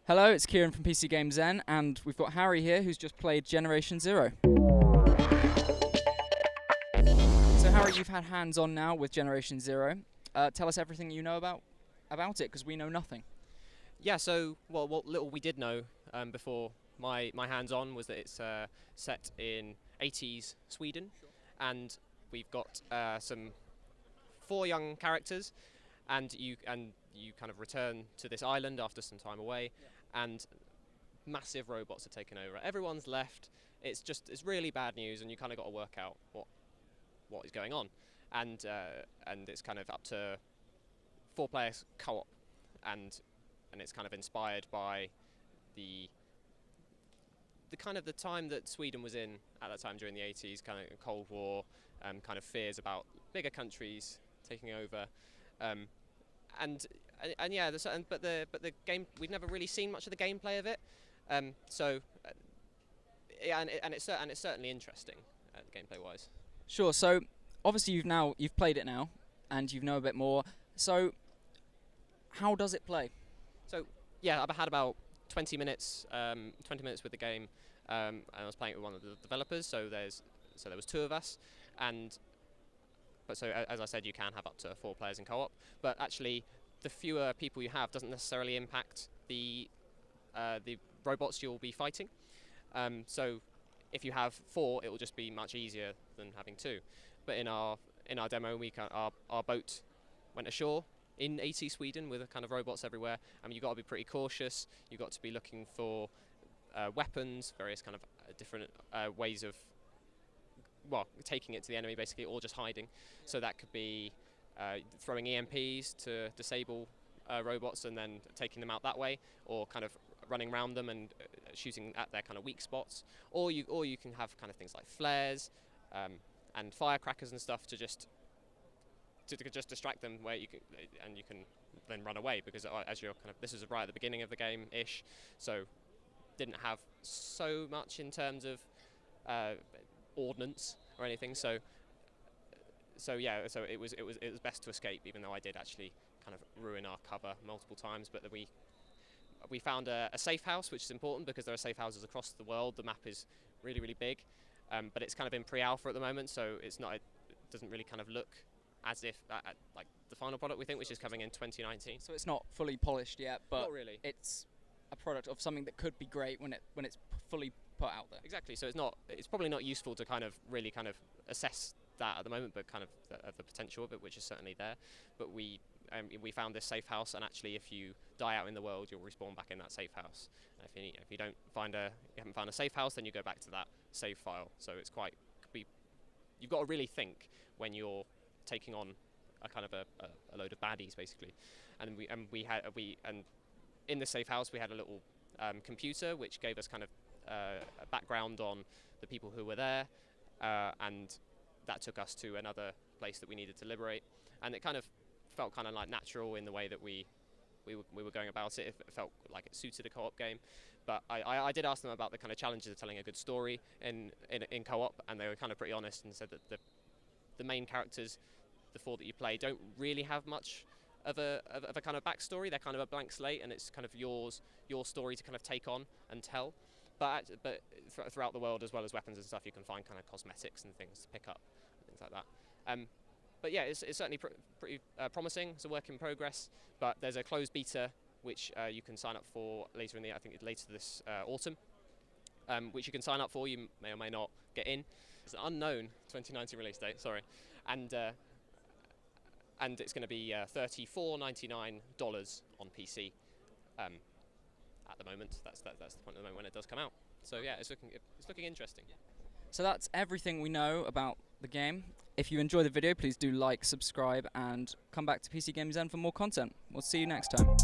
Hello, it's Kieran from PCGamesN, and we've got Harry here who's just played Generation Zero. So Harry, you've had hands-on now with Generation Zero. Tell us everything you know about it, because we know nothing. Yeah, so what little we did know before my hands-on was that it's set in 80s Sweden, and we've got some 4 young characters, and you kind of return to this island after some time away, and massive robots are taken over. Everyone's left. It's really bad news, and you kind of got to work out what is going on, and it's kind of up to 4 players co-op, and it's kind of inspired by the kind of the time that Sweden was in at that time during the 80s, kind of Cold War, kind of fears about bigger countries taking over, and yeah, but the game, we've never really seen much of the gameplay of it, yeah, and it's certainly interesting, gameplay wise. Sure. So obviously you've played it now, and you know a bit more. So how does it play? So yeah, I've had about 20 minutes with the game, and I was playing it with one of the developers. So there was 2 of us, but as I said, you can have up to 4 players in co-op. But actually, the fewer people you have doesn't necessarily impact the robots you'll be fighting. So if you have 4, it will just be much easier than having 2. But in our demo, our boat went ashore in 80 Sweden with kind of robots everywhere. I mean, you've got to be pretty cautious. You've got to be looking for weapons, various kind of different ways of, well, taking it to the enemy basically, or just hiding. So that could be throwing EMPs to disable robots and then taking them out that way, or kind of running around them and shooting at their kind of weak spots. Or you can have kind of things like flares and firecrackers and stuff to just distract them, where you can then run away, because as you're kind of, this is right at the beginning of the game ish, so didn't have so much in terms of ordnance or anything. So yeah, so it was best to escape, even though I did actually kind of ruin our cover multiple times. But we found a safe house, which is important because there are safe houses across the world. The map is really, really big, but it's kind of in pre-alpha at the moment, so it doesn't really kind of look as if like the final product, we think, which is coming in 2019. So it's not fully polished yet, but not really. It's a product of something that could be great when it's fully put out there. Exactly. So it's probably not useful to kind of really kind of assess that at the moment, but kind of the potential of it, which is certainly there. But we found this safe house, and actually, if you die out in the world, you'll respawn back in that safe house. And if you haven't found a safe house, then you go back to that save file. So it's you've got to really think when you're taking on a kind of a load of baddies basically. And in the safe house we had a little computer which gave us kind of a background on the people who were there, and that took us to another place that we needed to liberate, and it kind of felt kind of like natural in the way that we were going about it. It felt like it suited a co-op game. But I did ask them about the kind of challenges of telling a good story in co-op, and they were kind of pretty honest and said that the main characters, the 4 that you play, don't really have much of a kind of backstory. They're kind of a blank slate, and it's kind of your story to kind of take on and tell. But throughout the world, as well as weapons and stuff, you can find kind of cosmetics and things to pick up, and things like that. But yeah, it's certainly pretty promising. It's a work in progress, but there's a closed beta which you can sign up for later I think later this autumn, which you can sign up for. You may or may not get in. It's an unknown 2019 release date, sorry, and it's going to be $34.99 on PC at the moment. That's the point at the moment when it does come out. So yeah, it's looking interesting. So that's everything we know about the game. If you enjoy the video, please do like, subscribe, and come back to PCGamesN for more content. We'll see you next time.